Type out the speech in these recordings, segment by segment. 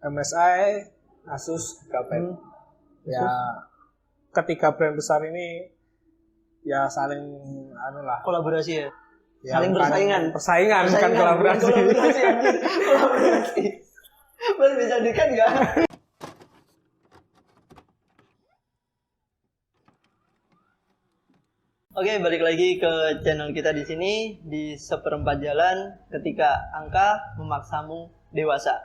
MSI, Asus, Gapet. Ya, ketiga brand besar ini ya saling kolaborasi ya. Ya, saling persaingan bukan kolaborasi. Kolaborasi. Boleh bisa dikan nggak? Oke, balik lagi ke channel kita di sini di seperempat jalan ketika angka memaksamu dewasa.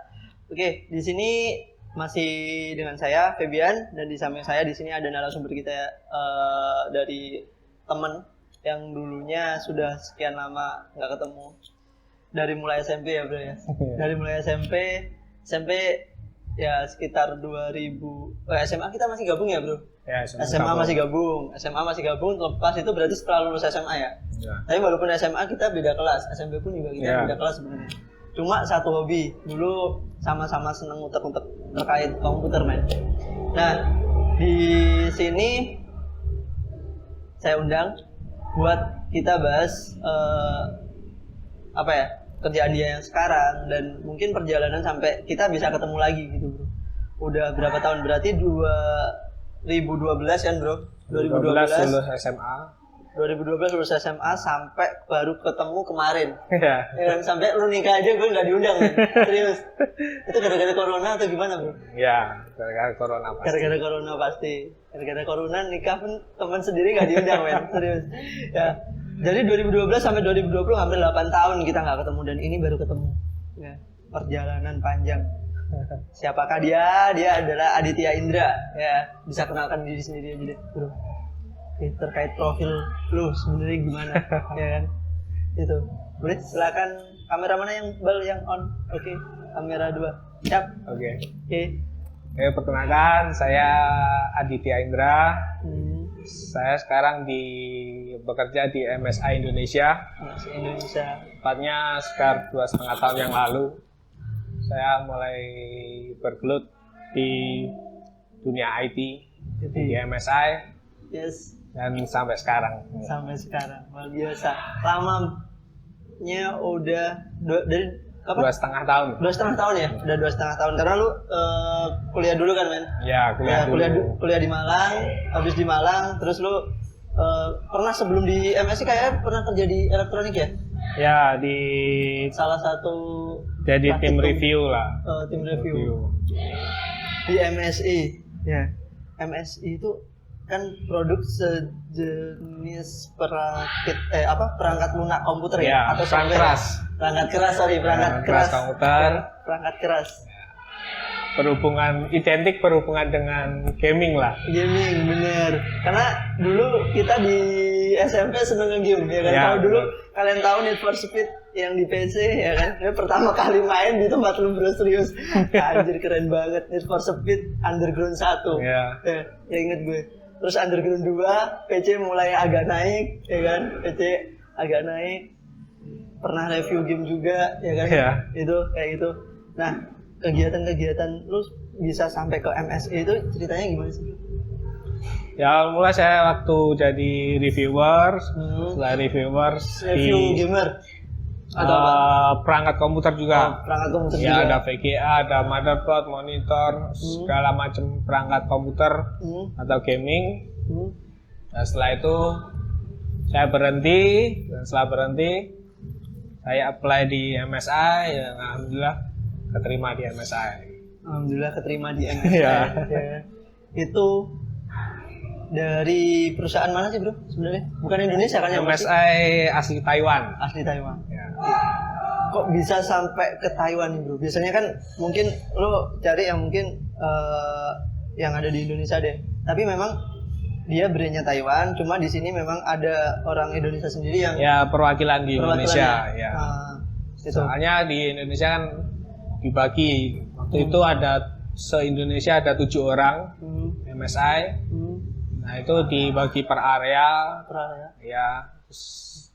Oke, di sini masih dengan saya Febian dan di samping saya di sini ada narasumber kita dari teman yang dulunya sudah sekian lama nggak ketemu dari mulai SMP ya bro ya. Dari mulai SMP ya sekitar 2000 SMA kita masih gabung ya bro. Ya, SMA masih gabung. Lepas itu berarti setelah lulus SMA ya. Tapi walaupun SMA kita beda kelas, SMP pun juga kita beda kelas sebenarnya. Cuma satu hobi, dulu sama-sama seneng utek-utek terkait komputer men. Nah di sini saya undang buat kita bahas kerjaan dia yang sekarang dan mungkin perjalanan sampai kita bisa ketemu lagi gitu bro. Udah berapa tahun, berarti 2012 kan bro? 2012 lulus SMA. 2012 lulus SMA sampai baru ketemu kemarin. Iya. Ya, sampai lu nikah aja gue nggak diundang kan? Serius. Itu gara-gara corona atau gimana bro? Iya, gara-gara corona pasti. Gara-gara corona pasti. Gara-gara corona nikah pun teman sendiri nggak diundang men. Serius. Ya. Jadi 2012 sampai 2020 hampir 8 tahun kita nggak ketemu dan ini baru ketemu. Ya. Perjalanan panjang. Siapakah dia? Dia adalah Aditya Indra. Ya, bisa kenalkan diri sendiri aja deh, bro. Oke, terkait profil lu sebenarnya gimana? Ya kan? Itu. Boleh silakan kamera mana yang on? Oke, kamera 2. Siap. Oke. Perkenalkan, saya Aditya Indra. Saya sekarang bekerja di MSI Indonesia. MSI Indonesia. Tepatnya sekitar 2,5 tahun yang lalu. Saya mulai bergelut di dunia IT di MSI. Yes. Dan sampai sekarang. Luar biasa. Lamanya udah dari apa? 2,5 tahun. 2,5 tahun ya? Udah 2,5 tahun. Karena lu kuliah dulu kan, men? Ya, kuliah di Malang. Habis di Malang, terus lu pernah sebelum di MSI kayaknya pernah kerja di elektronik ya? Ya, di salah satu jadi tim review lah. Tim review. Di MSI. Ya. MSI itu kan produk sejenis perangkat lunak komputer ya, atau perangkat keras komputer. Perangkat keras. Berhubungan dengan gaming lah. Gaming bener. Karena dulu kita di SMP seneng nge-game ya kan. Kalau dulu kalian tahu Need for Speed yang di PC ya kan. Dia pertama kali main di tempat lu bro, serius. Anjir keren banget Need for Speed Underground 1. Ya inget gue. Terus Underground 2 PC mulai agak naik ya kan. PC agak naik. Pernah review game juga ya kan. Itu kayak gitu. Nah, kegiatan-kegiatan lu bisa sampai ke MSI itu ceritanya gimana sih? Ya mulai saya waktu jadi reviewer, setelah review gamer atau perangkat komputer juga. Perangkat komputer ya, juga. Ada VGA, ada motherboard, monitor, segala macam perangkat komputer atau gaming. Nah, setelah itu saya berhenti, dan setelah berhenti saya apply di MSI, ya, alhamdulillah keterima di MSI. Alhamdulillah keterima di MSI. Ya. Itu dari perusahaan mana sih bro sebenarnya? Bukan Indonesia kan yang MSI asli Taiwan. Asli Taiwan. Ya. Kok bisa sampai ke Taiwan nih bro? Biasanya kan mungkin lo cari yang mungkin yang ada di Indonesia deh. Tapi memang dia brandnya Taiwan, cuma di sini memang ada orang Indonesia sendiri yang perwakilan di Indonesia. Ya. Soalnya di Indonesia kan dibagi. Waktu itu ada se-Indonesia ada 7 orang MSI. Nah itu dibagi per area. Ya,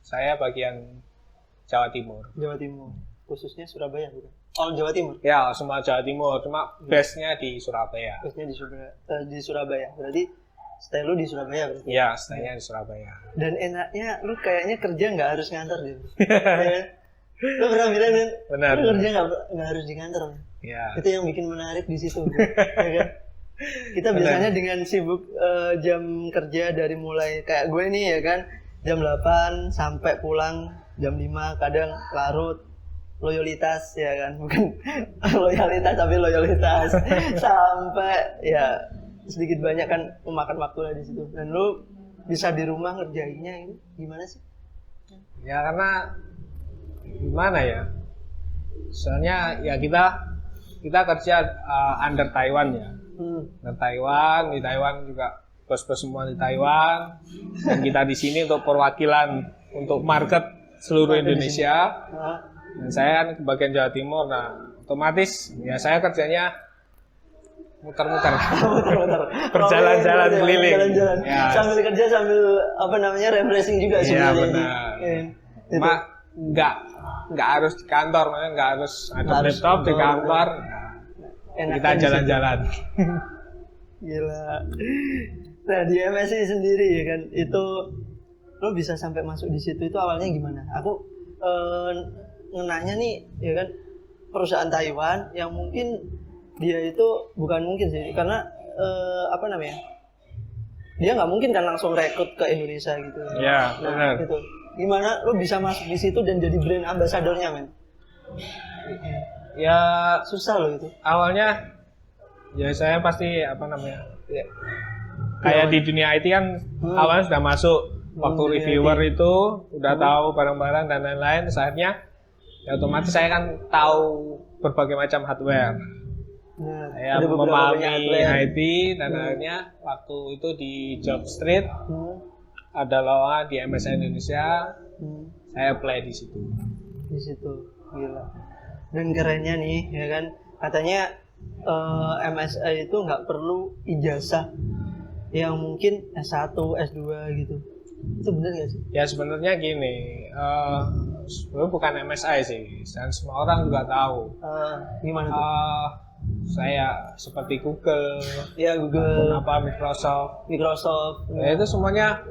saya bagian Jawa Timur. Khususnya Surabaya bukan? Oh Jawa Timur? Ya semua Jawa Timur, cuma base-nya di Surabaya. Base-nya di Surabaya, berarti stay lu di Surabaya berarti? Iya, stay-nya di Surabaya. Dan enaknya lu kayaknya kerja nggak harus ngantor deh. Lo pernah bilang kan, Benar. lo kerja nggak harus di kantor. Ya. Itu yang bikin menarik di situ, ya kan? Kita biasanya dengan sibuk jam kerja dari mulai kayak gue nih ya kan, jam 8 sampai pulang jam 5, kadang larut. Loyalitas ya kan, bukan loyalitas tapi loyalitas sampai ya sedikit banyak kan memakan waktu lah di situ. Dan lu bisa di rumah ngerjainnya ini gimana sih? Ya karena gimana ya? Soalnya ya kita kerja under Taiwan ya. Under Taiwan, di Taiwan juga bos-bos semua di Taiwan, dan kita di sini untuk perwakilan untuk market seluruh Indonesia. Dan saya kan ke bagian Jawa Timur, nah otomatis ya saya kerjanya muter-muter, berjalan-jalan keliling. Jalan-jalan. Ya. Sambil kerja sambil apa namanya refreshing juga sih. Iya benar. Cuma nggak harus di kantor, nggak harus ada laptop di kantor. Nah, kita jalan-jalan. Gila. Nah di MSI sendiri ya kan, itu lo bisa sampai masuk di situ itu awalnya gimana? Aku ngenanya nih ya kan, perusahaan Taiwan yang mungkin dia itu bukan mungkin sih karena apa namanya, dia nggak mungkin kan langsung rekrut ke Indonesia gitu. Iya benar. Gitu. Gimana lo bisa masuk di situ dan jadi brand ambassadornya men? Ya susah loh itu. Awalnya ya saya pasti apa namanya ya, kayak di dunia IT kan awalnya sudah masuk waktu reviewer itu udah tahu barang-barang dan lain-lain. Saatnya ya otomatis saya kan tahu berbagai macam hardware. Saya memahami IT dan akhirnya waktu itu di Job Street ada lowongan di MSI Indonesia. Saya apply di situ. Di situ, gila. Dan kerennya nih, ya kan, katanya MSI itu nggak perlu ijazah yang mungkin S1, S2 gitu. Itu benar nggak sih? Ya sebenarnya gini, sebenarnya bukan MSI sih, dan semua orang juga tahu. Gimana tuh? Saya seperti Google, ya Google, Microsoft, ya itu semuanya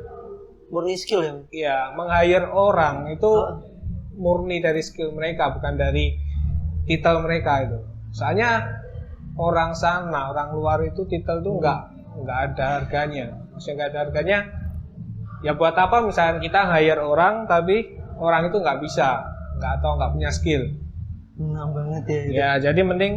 murni skill ya? Iya, meng-hire orang itu murni dari skill mereka, bukan dari titel mereka itu. Soalnya orang sana, orang luar itu titel itu nggak ada harganya. Maksudnya nggak ada harganya. Ya buat apa misalnya kita hire orang tapi orang itu nggak bisa, nggak punya skill. Benar banget ya. Itu. Ya jadi mending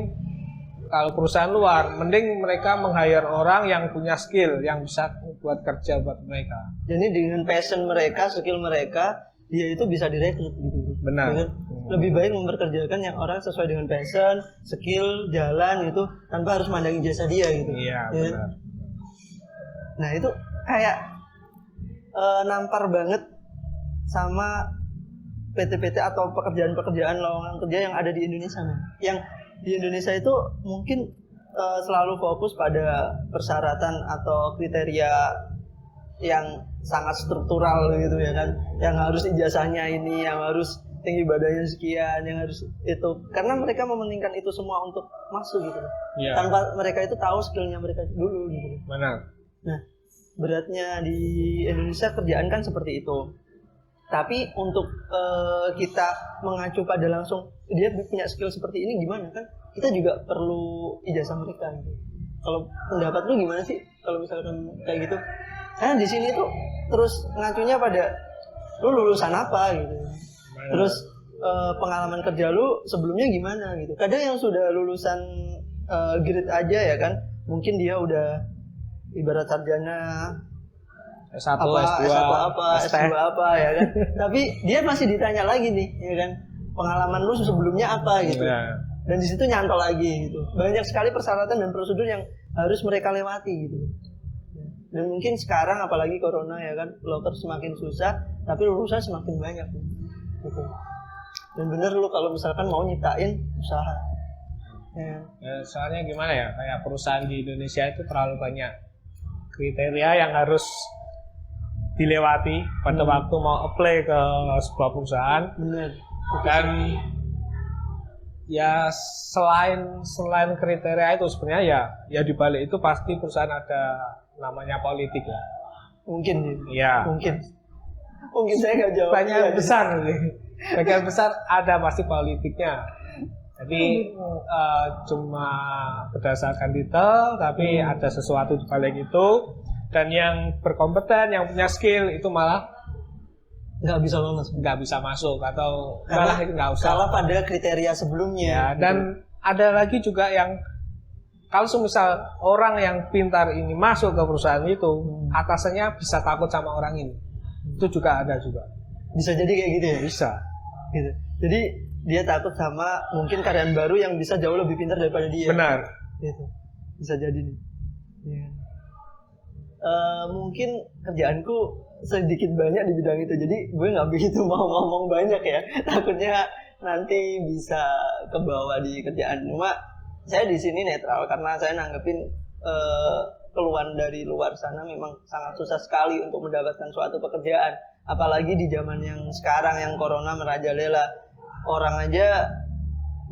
kalau perusahaan luar, mending mereka meng-hire orang yang punya skill, yang bisa buat kerja buat mereka. Jadi dengan passion mereka, skill mereka, dia itu bisa direkrut gitu. Benar. Jadi, lebih baik memperkerjakan yang orang sesuai dengan passion, skill, jalan itu tanpa harus mandangin jasa dia gitu. Iya, benar. Nah itu kayak nampar banget sama PT-PT atau pekerjaan-pekerjaan lowongan kerja yang ada di Indonesia, man. Yang di Indonesia itu mungkin selalu fokus pada persyaratan atau kriteria yang sangat struktural gitu ya kan, yang harus ijazahnya ini, yang harus tinggi badannya sekian, yang harus itu, karena mereka mementingkan itu semua untuk masuk gitu, tanpa mereka itu tahu skillnya mereka dulu gitu. Benar. Nah beratnya di Indonesia kerjaan kan seperti itu. Tapi untuk kita mengacu pada langsung dia punya skill seperti ini gimana kan? Kita juga perlu ijazah mereka gitu. Kalau pendapat lu gimana sih kalau misalkan kayak gitu? Karena di sini tuh terus ngacunya pada lu lulusan apa gitu. Terus pengalaman kerja lu sebelumnya gimana gitu. Kadang yang sudah lulusan grade aja ya kan, mungkin dia udah ibarat sarjana S1, S2 apa ya kan. Tapi dia masih ditanya lagi nih, ya kan. Pengalaman lu sebelumnya apa gitu. Dan di situ nyantol lagi gitu. Banyak sekali persyaratan dan prosedur yang harus mereka lewati gitu. Dan mungkin sekarang apalagi corona ya kan, loker semakin susah, tapi lulusan semakin banyak gitu. Dan bener lu kalau misalkan mau nyiptain usaha. Ya, soalnya gimana ya, kayak perusahaan di Indonesia itu terlalu banyak kriteria yang harus dilewati pada waktu mau apply ke sebuah perusahaan. Bener. Dan ya selain kriteria itu sebenarnya ya di balik itu pasti perusahaan ada namanya politik lah. Mungkin. Iya. Mungkin saya nggak jawab. Banyak besar nih. Sebagian besar ada pasti politiknya. Jadi cuma berdasarkan titel, tapi ada sesuatu di balik itu. Dan yang berkompeten, yang punya skill itu malah nggak bisa lolos, nggak bisa masuk atau karena, malah itu nggak usah. Salah pada kriteria sebelumnya. Ya, gitu. Dan ada lagi juga yang kalau semisal orang yang pintar ini masuk ke perusahaan itu, atasannya bisa takut sama orang ini. Itu juga ada juga. Bisa jadi kayak gitu ya? Bisa. Gitu. Jadi dia takut sama mungkin karyawan baru yang bisa jauh lebih pintar daripada dia. Benar. Gitu. Bisa jadi nih. Ya. Mungkin kerjaanku sedikit banyak di bidang itu, jadi gue nggak begitu mau ngomong banyak ya. Takutnya nanti bisa kebawa di kerjaan. Cuma saya di sini netral karena saya nanggepin keluhan dari luar sana memang sangat susah sekali untuk mendapatkan suatu pekerjaan. Apalagi di zaman yang sekarang yang corona merajalela, orang aja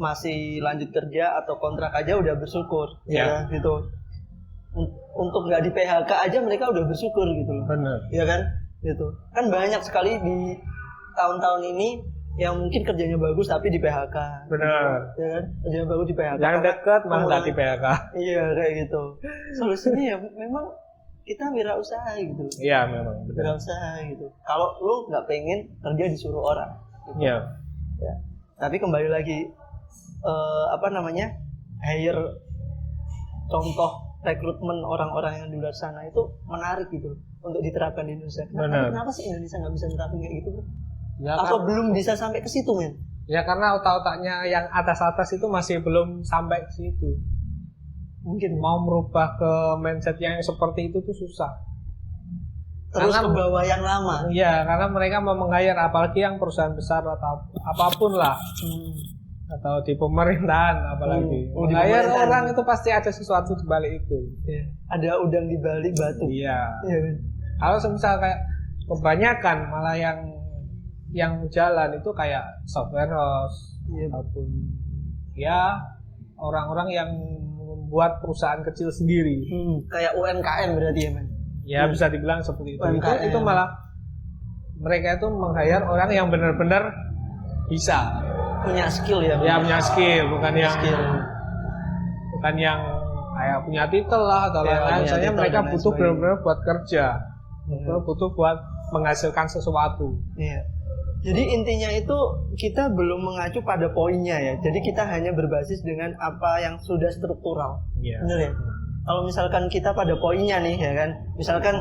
masih lanjut kerja atau kontrak aja udah bersyukur, ya gitu. Untuk nggak di PHK aja mereka udah bersyukur gitu loh. Benar. Ya kan, gitu. Kan banyak sekali di tahun-tahun ini yang mungkin kerjanya bagus tapi di PHK. Benar. Ya kan, kerjanya bagus di PHK. Yang dekat malah nggak di PHK. Iya kayak gitu. Solusinya ya memang kita wirausaha gitu. Iya memang. Wirausaha gitu. Kalau lu nggak pengen kerja disuruh orang. Iya. Gitu. Ya. Tapi kembali lagi hire contoh rekrutmen orang-orang yang di luar sana itu menarik gitu untuk diterapkan di Indonesia. Kenapa sih Indonesia nggak bisa nerapin kayak gitu, bro? Ya, apa belum bisa sampai ke situ, men? Ya karena otak-otaknya yang atas-atas itu masih belum sampai ke situ. Mungkin mau merubah ke mindset yang seperti itu tuh susah. Terus ke bawah yang lama. Iya, karena mereka mau meng-hire apalagi yang perusahaan besar atau apapun lah. Atau di pemerintahan apalagi. Meng-hire orang itu pasti ada sesuatu di balik itu. Iya. Ada udang di balik batu. Iya. Iya kan? Kalau semisal kayak kebanyakan malah yang jalan itu kayak software house ataupun ya orang-orang yang membuat perusahaan kecil sendiri. Kayak UMKM berarti ya, men? Ya bisa dibilang seperti itu. Itu malah mereka itu meng-hire orang yang benar-benar bisa. Punya skill ya? Ya punya skill, bukan yang kayak punya titel lah atau lain-lain. Soalnya mereka butuh benar-benar buat kerja, butuh buat menghasilkan sesuatu. Iya. Jadi intinya itu kita belum mengacu pada poinnya ya. Jadi kita hanya berbasis dengan apa yang sudah struktural. Iya. Benar ya? Kalau misalkan kita pada poinnya nih ya kan, misalkan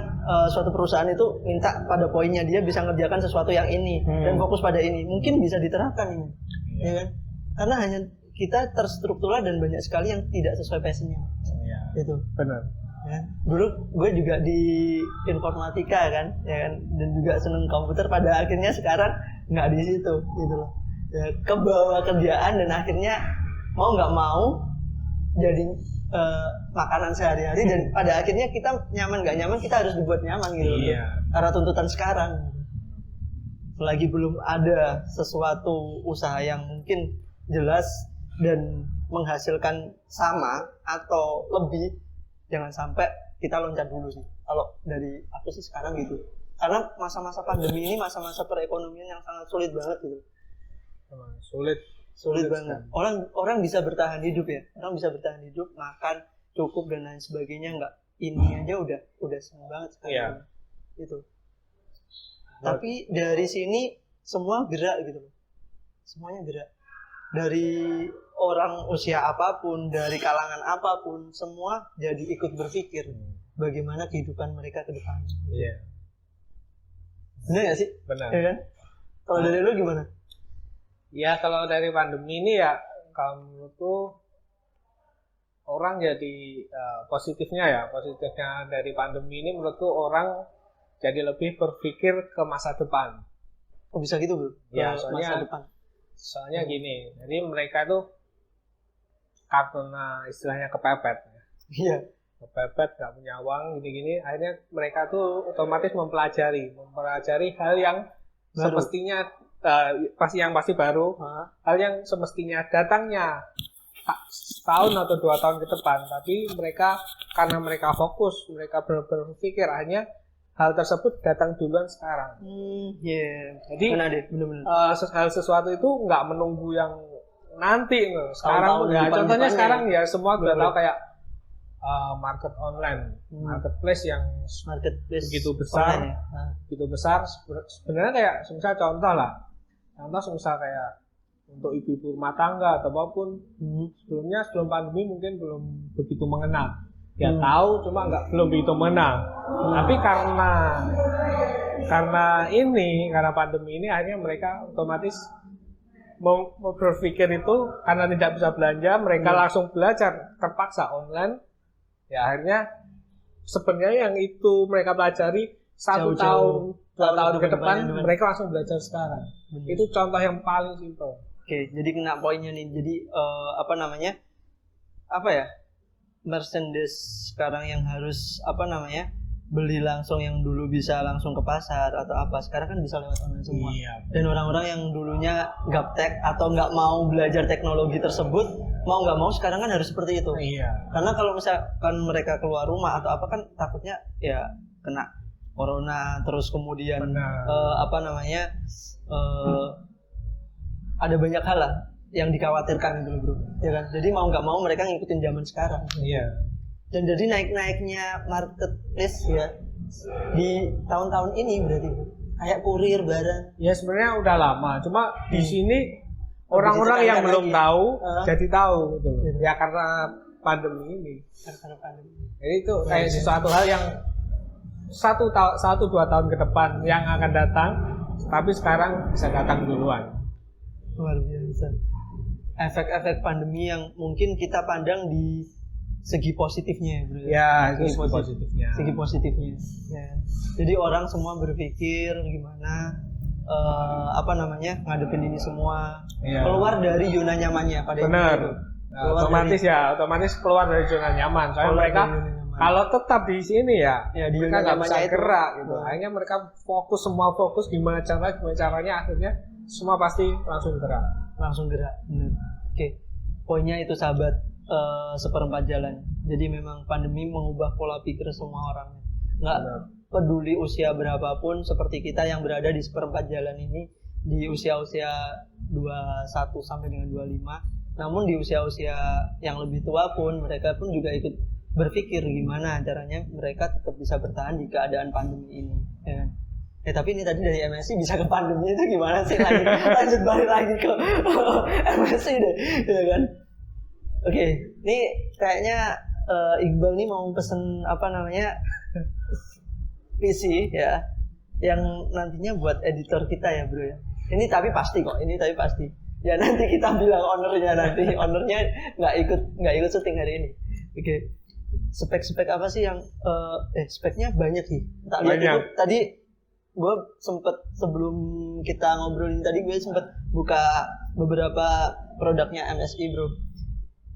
suatu perusahaan itu minta pada poinnya dia bisa ngerjakan sesuatu yang ini dan fokus pada ini, mungkin bisa diterapkan ini. Ya kan? Karena hanya kita terstruktural dan banyak sekali yang tidak sesuai passionnya. Iya. Itu. Benar. Ya. Dulu gue juga di informatika kan, ya kan, dan juga seneng komputer. Pada akhirnya sekarang nggak di situ, gitu loh. Ya, kebawa kerjaan dan akhirnya mau nggak mau jadi makanan sehari-hari dan pada akhirnya kita nyaman nggak nyaman kita harus dibuat nyaman gitu. Iya. Karena tuntutan sekarang. Selagi belum ada sesuatu usaha yang mungkin jelas dan menghasilkan sama atau lebih, jangan sampai kita loncat dulu sih. Kalau dari aku sih sekarang gitu. Karena masa-masa pandemi ini masa-masa perekonomian yang sangat sulit banget gitu. Sulit banget. Orang bisa bertahan hidup ya. Orang bisa bertahan hidup, makan cukup dan lain sebagainya, enggak. Ini aja udah senang banget sekarang. Iya. Gitu. Tapi dari sini semua gerak gitu loh. Semuanya gerak. Dari orang usia apapun, dari kalangan apapun, semua jadi ikut berpikir bagaimana kehidupan mereka ke depan. Iya. Benar nggak sih? Benar. Ya kan? Kalau dari lu gimana? Ya kalau dari pandemi ini ya, kalau menurutku orang jadi positifnya dari pandemi ini menurutku orang jadi lebih berpikir ke masa depan. Oh bisa gitu bro? Ya soalnya gini, jadi mereka tuh karena istilahnya kepepet. Iya. Kepepet, nggak punya uang, gini-gini, akhirnya mereka tuh otomatis mempelajari hal yang semestinya pasti baru, hal yang semestinya datangnya setahun atau 2 tahun ke depan, tapi mereka karena mereka fokus, mereka berpikir, akhirnya hal tersebut datang duluan sekarang. Jadi benar-benar hal sesuatu itu nggak menunggu yang nanti. Sekarang ya contohnya sekarang ya semua udah tahu kayak market online, marketplace yang begitu besar, begitu besar. Sebenarnya kayak misal contoh misal kayak untuk ibu-ibu rumah tangga atau apapun sebelum pandemi mungkin belum begitu mengenal. Ya tahu, cuma belum begitu menang. Tapi karena pandemi ini akhirnya mereka otomatis mau berpikir itu karena tidak bisa belanja, mereka langsung belajar terpaksa online. Ya akhirnya sebenarnya yang itu mereka pelajari 1 tahun, 2 tahun ke depan mereka langsung belajar sekarang. Itu contoh yang paling simpel. Oke, jadi kena poinnya nih. Jadi merchandise sekarang yang harus beli langsung, yang dulu bisa langsung ke pasar atau apa, sekarang kan bisa lewat online semua. Dan orang-orang yang dulunya gaptek atau nggak mau belajar teknologi tersebut, mau nggak mau sekarang kan harus seperti itu. Karena kalau misalkan mereka keluar rumah atau apa kan takutnya ya kena corona, terus kemudian ada banyak hal lah yang dikhawatirkan gitu bro, ya kan? Jadi mau nggak mau mereka ngikutin zaman sekarang. Dan jadi naiknya marketplace ya di tahun-tahun ini berarti kayak kurir barang. Ya sebenarnya udah lama, cuma di sini orang-orang yang belum tahu jadi tahu gitu. Ya karena pandemi ini. Jadi itu kayak sesuatu hal yang 1-2 tahun ke depan yang akan datang, tapi sekarang bisa datang duluan. Luar biasa. Efek-efek pandemi yang mungkin kita pandang di segi positifnya, bro. Segi positifnya. Ya. Jadi orang semua berpikir gimana ngadepin ini semua, keluar dari zona nyamannya pada itu. Otomatis keluar dari zona nyaman. Soalnya mereka kalau tetap di sini di mereka nggak bisa gerak gitu. Akhirnya mereka fokus gimana caranya akhirnya semua pasti langsung gerak. Benar. Oke. Poinnya itu sahabat seperempat jalan. Jadi memang pandemi mengubah pola pikir semua orang. Nggak peduli usia berapapun, seperti kita yang berada di seperempat jalan ini di usia-usia 21 sampai dengan 25. Namun di usia-usia yang lebih tua pun mereka pun juga ikut berpikir gimana caranya mereka tetap bisa bertahan di keadaan pandemi ini. Ya. Tapi ini tadi dari MSI bisa ke pandemi itu gimana sih lagi? Lanjut balik lagi ke MSI deh, ya kan? Oke, ini kayaknya Iqbal nih mau pesen PC ya, yang nantinya buat editor kita ya bro ya. Ini tapi pasti. Ya nanti kita bilang ownernya nggak ikut syuting hari ini. Oke. Spek apa sih yang speknya banyak sih. Tak lihat itu tadi. Gue sempet sebelum kita ngobrolin tadi gue sempet buka beberapa produknya MSI bro.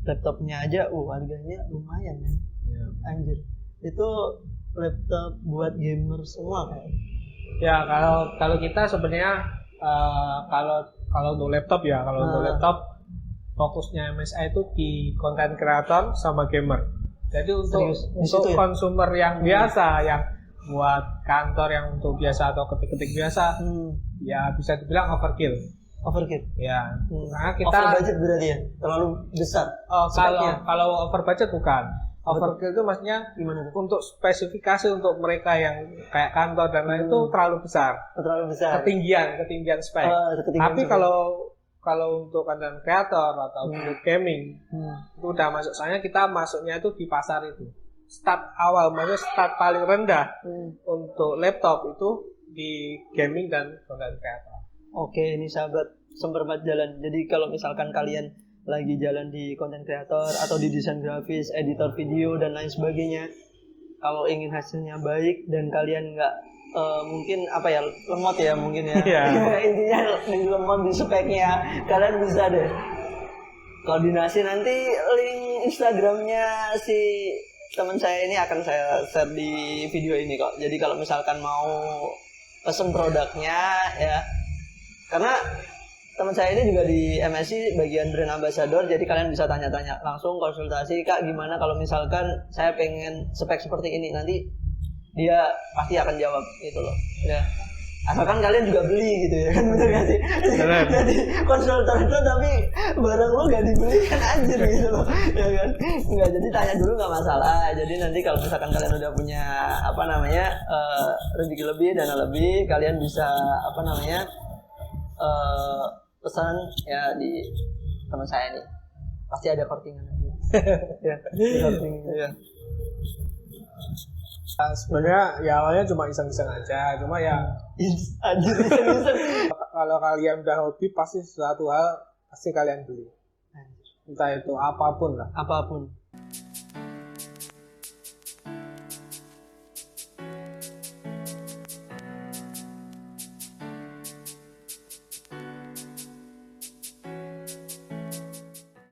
Laptopnya aja harganya lumayan kan. Anjir. Itu laptop buat gamer semua kan. Ya kalau kita sebenarnya kalau untuk laptop untuk laptop fokusnya MSI itu di content creator sama gamer. Jadi untuk konsumer yang biasa yang buat kantor yang untuk biasa atau ketik-ketik biasa, ya bisa dibilang overkill. Ya. Karena kita over budget berarti ya, terlalu besar. Kalau over budget bukan. Overkill itu maksudnya gimana? Untuk spesifikasi untuk mereka yang kayak kantor dan lain itu terlalu besar. Ketinggian spek. Tapi kalau untuk content creator atau untuk gaming itu udah masuk. Soalnya kita masuknya itu di pasar itu. Start paling rendah untuk laptop itu di gaming dan content creator. Oke, ini sahabat seperempat jalan. Jadi kalau misalkan kalian lagi jalan di content creator atau di desain grafis, editor video dan lain sebagainya, kalau ingin hasilnya baik dan kalian nggak mungkin lemot ya mungkin ya. Intinya lemot di speknya, kalian bisa deh koordinasi. Nanti link Instagramnya si teman saya ini akan saya share di video ini kok. Jadi kalau misalkan mau pesen produknya ya, karena teman saya ini juga di MSI bagian brand ambassador, jadi kalian bisa tanya-tanya langsung, konsultasi, Kak gimana kalau misalkan saya pengen spek seperti ini, nanti dia pasti akan jawab gitu loh ya. Asalkan kalian juga beli gitu ya kan, bener gak sih? Jadi konsultan itu tapi barang lo gak dibeli kan anjir gitu loh ya kan. Enggak, jadi tanya dulu gak masalah. Jadi nanti kalau misalkan kalian udah punya apa namanya rezeki lebih, dana lebih, kalian bisa apa namanya pesan ya di teman saya nih, pasti ada kortingan aja ya, kortingan ya. Sebenarnya ya awalnya cuma iseng-iseng aja, cuma ya Anjir, iseng-iseng. kalau kalian udah hobi pasti suatu hal pasti kalian beli, entah itu apapun lah. Apapun.